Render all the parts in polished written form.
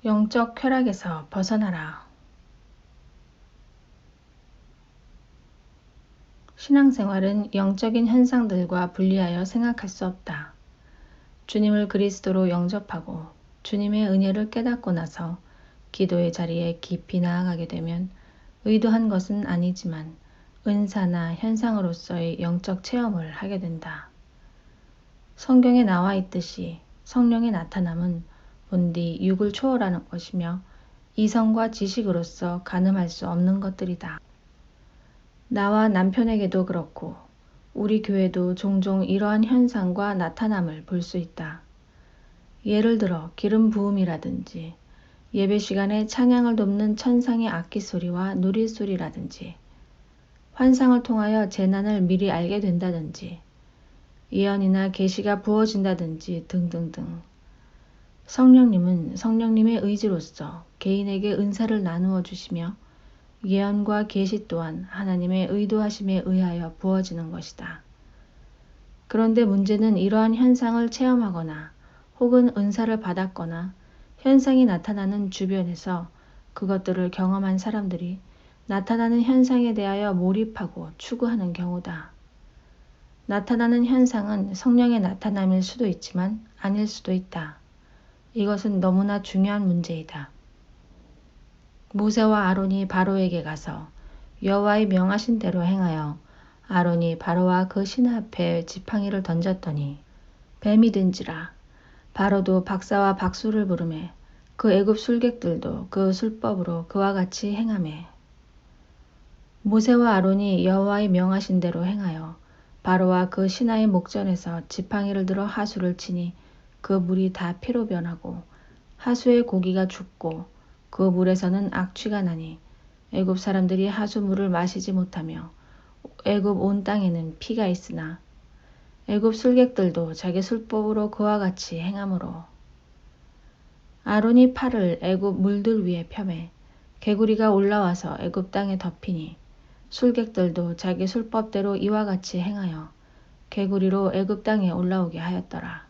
영적 쾌락에서 벗어나라. 신앙생활은 영적인 현상들과 분리하여 생각할 수 없다. 주님을 그리스도로 영접하고 주님의 은혜를 깨닫고 나서 기도의 자리에 깊이 나아가게 되면 의도한 것은 아니지만 은사나 현상으로서의 영적 체험을 하게 된다. 성경에 나와 있듯이 성령의 나타남은 본디 육을 초월하는 것이며 이성과 지식으로서 가늠할 수 없는 것들이다. 나와 남편에게도 그렇고 우리 교회도 종종 이러한 현상과 나타남을 볼 수 있다. 예를 들어 기름 부음이라든지 예배 시간에 찬양을 돕는 천상의 악기 소리와 누릴 소리라든지 환상을 통하여 재난을 미리 알게 된다든지 예언이나 계시가 부어진다든지 등등등. 성령님은 성령님의 의지로서 개인에게 은사를 나누어 주시며 예언과 계시 또한 하나님의 의도하심에 의하여 부어지는 것이다. 그런데 문제는 이러한 현상을 체험하거나 혹은 은사를 받았거나 현상이 나타나는 주변에서 그것들을 경험한 사람들이 나타나는 현상에 대하여 몰입하고 추구하는 경우다. 나타나는 현상은 성령의 나타남일 수도 있지만 아닐 수도 있다. 이것은 너무나 중요한 문제이다. 모세와 아론이 바로에게 가서 여호와의 명하신 대로 행하여 아론이 바로와 그 신하 앞에 지팡이를 던졌더니 뱀이 된지라. 바로도 박사와 박수를 부르매 그 애굽 술객들도 그 술법으로 그와 같이 행하매 모세와 아론이 여호와의 명하신 대로 행하여 바로와 그 신하의 목전에서 지팡이를 들어 하수를 치니 그 물이 다 피로 변하고 하수의 고기가 죽고 그 물에서는 악취가 나니 애굽 사람들이 하수물을 마시지 못하며 애굽 온 땅에는 피가 있으나 애굽 술객들도 자기 술법으로 그와 같이 행하므로 아론이 팔을 애굽 물들 위에 펴매 개구리가 올라와서 애굽 땅에 덮이니 술객들도 자기 술법대로 이와 같이 행하여 개구리로 애굽 땅에 올라오게 하였더라.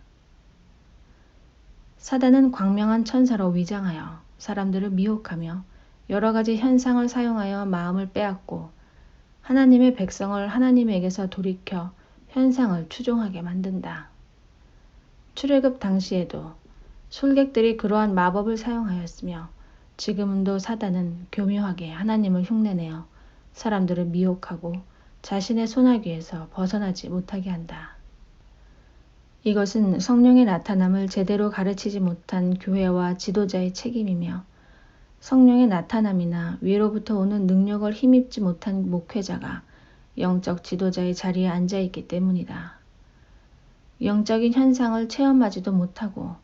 사단은 광명한 천사로 위장하여 사람들을 미혹하며 여러 가지 현상을 사용하여 마음을 빼앗고 하나님의 백성을 하나님에게서 돌이켜 현상을 추종하게 만든다. 출애굽 당시에도 술객들이 그러한 마법을 사용하였으며 지금도 사단은 교묘하게 하나님을 흉내내어 사람들을 미혹하고 자신의 손아귀에서 벗어나지 못하게 한다. 이것은 성령의 나타남을 제대로 가르치지 못한 교회와 지도자의 책임이며 성령의 나타남이나 위로부터 오는 능력을 힘입지 못한 목회자가 영적 지도자의 자리에 앉아있기 때문이다. 영적인 현상을 체험하지도 못하고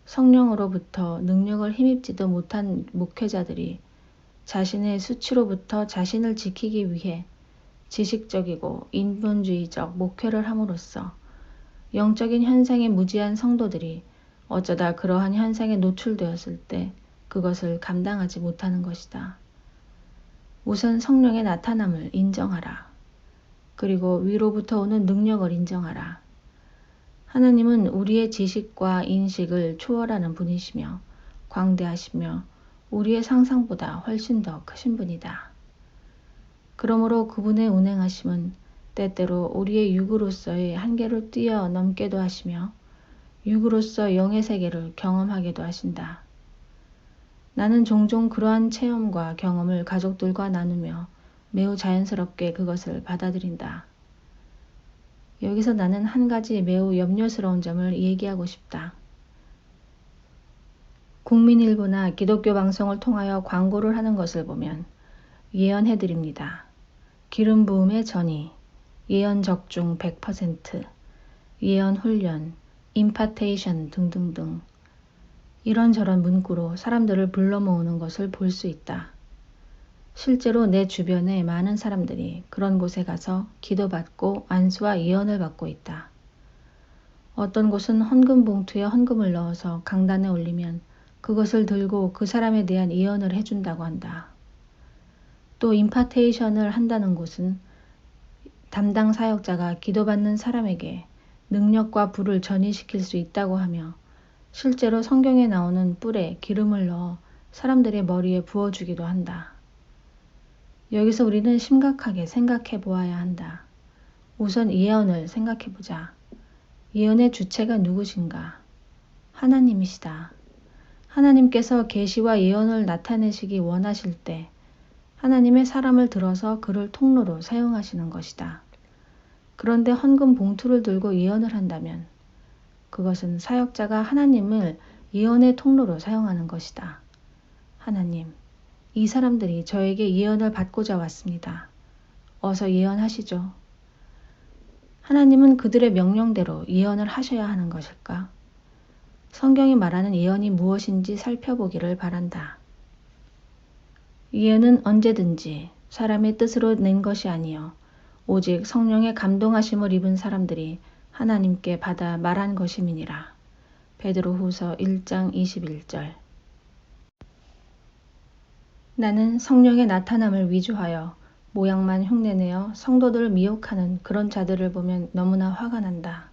성령으로부터 능력을 힘입지도 못한 목회자들이 자신의 수치로부터 자신을 지키기 위해 지식적이고 인본주의적 목회를 함으로써 영적인 현상에 무지한 성도들이 어쩌다 그러한 현상에 노출되었을 때 그것을 감당하지 못하는 것이다. 우선 성령의 나타남을 인정하라. 그리고 위로부터 오는 능력을 인정하라. 하나님은 우리의 지식과 인식을 초월하는 분이시며 광대하시며 우리의 상상보다 훨씬 더 크신 분이다. 그러므로 그분의 운행하심은 때때로 우리의 육으로서의 한계를 뛰어넘게도 하시며 육으로서 영의 세계를 경험하게도 하신다. 나는 종종 그러한 체험과 경험을 가족들과 나누며 매우 자연스럽게 그것을 받아들인다. 여기서 나는 한 가지 매우 염려스러운 점을 얘기하고 싶다. 국민일보나 기독교 방송을 통하여 광고를 하는 것을 보면 예언해드립니다. 기름 부음의 전이, 예언 적중 100%, 예언 훈련, 임파테이션 등등등 이런저런 문구로 사람들을 불러 모으는 것을 볼 수 있다. 실제로 내 주변에 많은 사람들이 그런 곳에 가서 기도받고 안수와 예언을 받고 있다. 어떤 곳은 헌금 봉투에 헌금을 넣어서 강단에 올리면 그것을 들고 그 사람에 대한 예언을 해준다고 한다. 또 임파테이션을 한다는 곳은 담당 사역자가 기도받는 사람에게 능력과 불을 전이시킬 수 있다고 하며 실제로 성경에 나오는 뿔에 기름을 넣어 사람들의 머리에 부어주기도 한다. 여기서 우리는 심각하게 생각해 보아야 한다. 우선 예언을 생각해 보자. 예언의 주체가 누구신가? 하나님이시다. 하나님께서 계시와 예언을 나타내시기 원하실 때 하나님의 사람을 들어서 그를 통로로 사용하시는 것이다. 그런데 헌금 봉투를 들고 예언을 한다면 그것은 사역자가 하나님을 예언의 통로로 사용하는 것이다. 하나님, 이 사람들이 저에게 예언을 받고자 왔습니다. 어서 예언하시죠. 하나님은 그들의 명령대로 예언을 하셔야 하는 것일까? 성경이 말하는 예언이 무엇인지 살펴보기를 바란다. 예언은 언제든지 사람의 뜻으로 낸 것이 아니요 오직 성령의 감동하심을 입은 사람들이 하나님께 받아 말한 것임이니라. 베드로후서 1장 21절. 나는 성령의 나타남을 위조하여 모양만 흉내내어 성도들을 미혹하는 그런 자들을 보면 너무나 화가 난다.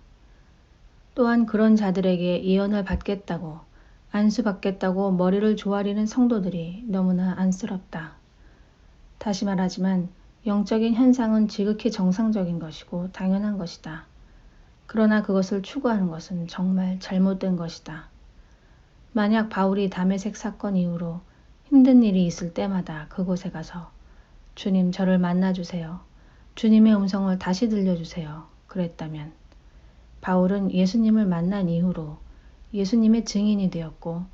또한 그런 자들에게 예언을 받겠다고 안수받겠다고 머리를 조아리는 성도들이 너무나 안쓰럽다. 다시 말하지만 영적인 현상은 지극히 정상적인 것이고 당연한 것이다. 그러나 그것을 추구하는 것은 정말 잘못된 것이다. 만약 바울이 다메섹 사건 이후로 힘든 일이 있을 때마다 그곳에 가서 주님 저를 만나주세요. 주님의 음성을 다시 들려주세요. 그랬다면 바울은 예수님을 만난 이후로 예수님의 증인이 되었고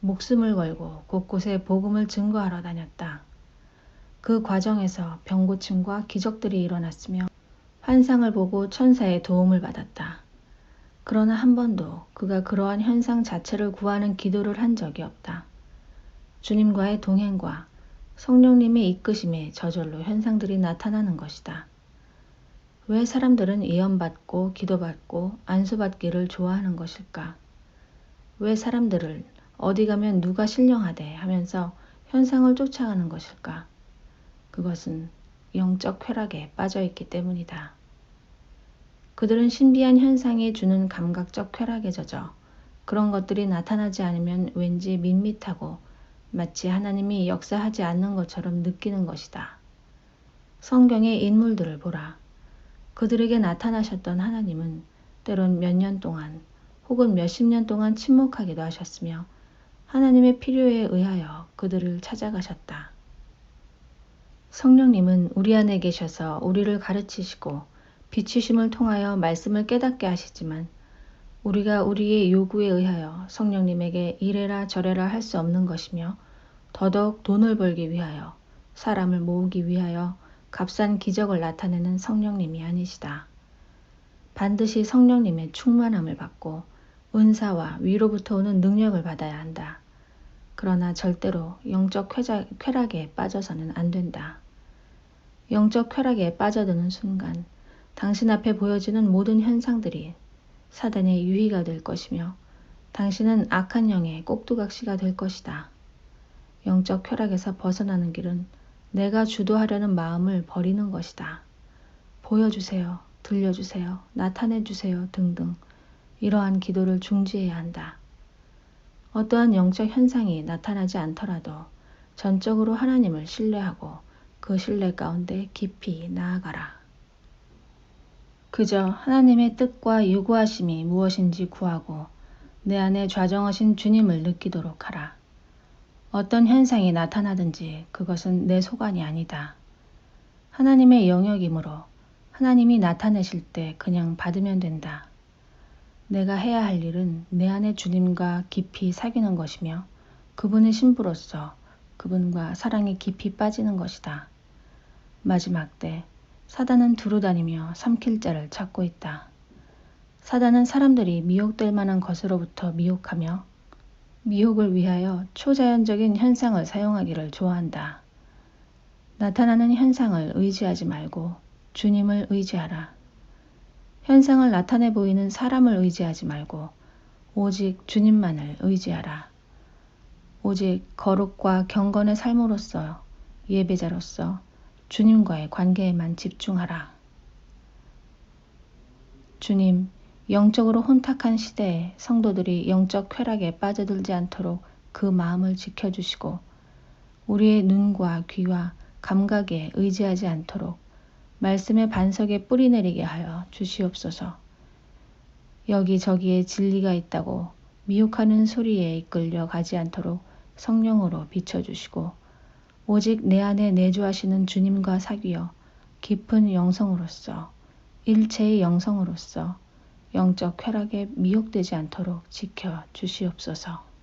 목숨을 걸고 곳곳에 복음을 증거하러 다녔다. 그 과정에서 병고침과 기적들이 일어났으며 환상을 보고 천사의 도움을 받았다. 그러나 한 번도 그가 그러한 현상 자체를 구하는 기도를 한 적이 없다. 주님과의 동행과 성령님의 이끄심에 저절로 현상들이 나타나는 것이다. 왜 사람들은 예언받고 기도받고 안수받기를 좋아하는 것일까? 왜 사람들을 어디 가면 누가 신령하대 하면서 현상을 쫓아가는 것일까? 그것은 영적 쾌락에 빠져있기 때문이다. 그들은 신비한 현상이 주는 감각적 쾌락에 젖어 그런 것들이 나타나지 않으면 왠지 밋밋하고 마치 하나님이 역사하지 않는 것처럼 느끼는 것이다. 성경의 인물들을 보라. 그들에게 나타나셨던 하나님은 때론 몇 년 동안 혹은 몇십 년 동안 침묵하기도 하셨으며 하나님의 필요에 의하여 그들을 찾아가셨다. 성령님은 우리 안에 계셔서 우리를 가르치시고 비추심을 통하여 말씀을 깨닫게 하시지만 우리가 우리의 요구에 의하여 성령님에게 이래라 저래라 할 수 없는 것이며 더더욱 돈을 벌기 위하여 사람을 모으기 위하여 값싼 기적을 나타내는 성령님이 아니시다. 반드시 성령님의 충만함을 받고 은사와 위로부터 오는 능력을 받아야 한다. 그러나 절대로 영적 쾌락에 빠져서는 안 된다. 영적 쾌락에 빠져드는 순간 당신 앞에 보여지는 모든 현상들이 사단의 유희가 될 것이며 당신은 악한 영의 꼭두각시가 될 것이다. 영적 쾌락에서 벗어나는 길은 내가 주도하려는 마음을 버리는 것이다. 보여주세요. 들려주세요. 나타내주세요. 등등 이러한 기도를 중지해야 한다. 어떠한 영적 현상이 나타나지 않더라도 전적으로 하나님을 신뢰하고 그 신뢰 가운데 깊이 나아가라. 그저 하나님의 뜻과 요구하심이 무엇인지 구하고 내 안에 좌정하신 주님을 느끼도록 하라. 어떤 현상이 나타나든지 그것은 내 소관이 아니다. 하나님의 영역이므로 하나님이 나타내실 때 그냥 받으면 된다. 내가 해야 할 일은 내 안에 주님과 깊이 사귀는 것이며 그분의 신부로서 그분과 사랑에 깊이 빠지는 것이다. 마지막 때 사단은 두루다니며 삼킬 자를 찾고 있다. 사단은 사람들이 미혹될 만한 것으로부터 미혹하며 미혹을 위하여 초자연적인 현상을 사용하기를 좋아한다. 나타나는 현상을 의지하지 말고 주님을 의지하라. 현상을 나타내 보이는 사람을 의지하지 말고 오직 주님만을 의지하라. 오직 거룩과 경건의 삶으로서 예배자로서 주님과의 관계에만 집중하라. 주님, 영적으로 혼탁한 시대에 성도들이 영적 쾌락에 빠져들지 않도록 그 마음을 지켜주시고 우리의 눈과 귀와 감각에 의지하지 않도록 말씀의 반석에 뿌리 내리게 하여 주시옵소서. 여기저기에 진리가 있다고 미혹하는 소리에 이끌려 가지 않도록 성령으로 비춰주시고 오직 내 안에 내주하시는 주님과 사귀어 깊은 영성으로서 일체의 영성으로서 영적 쾌락에 미혹되지 않도록 지켜 주시옵소서.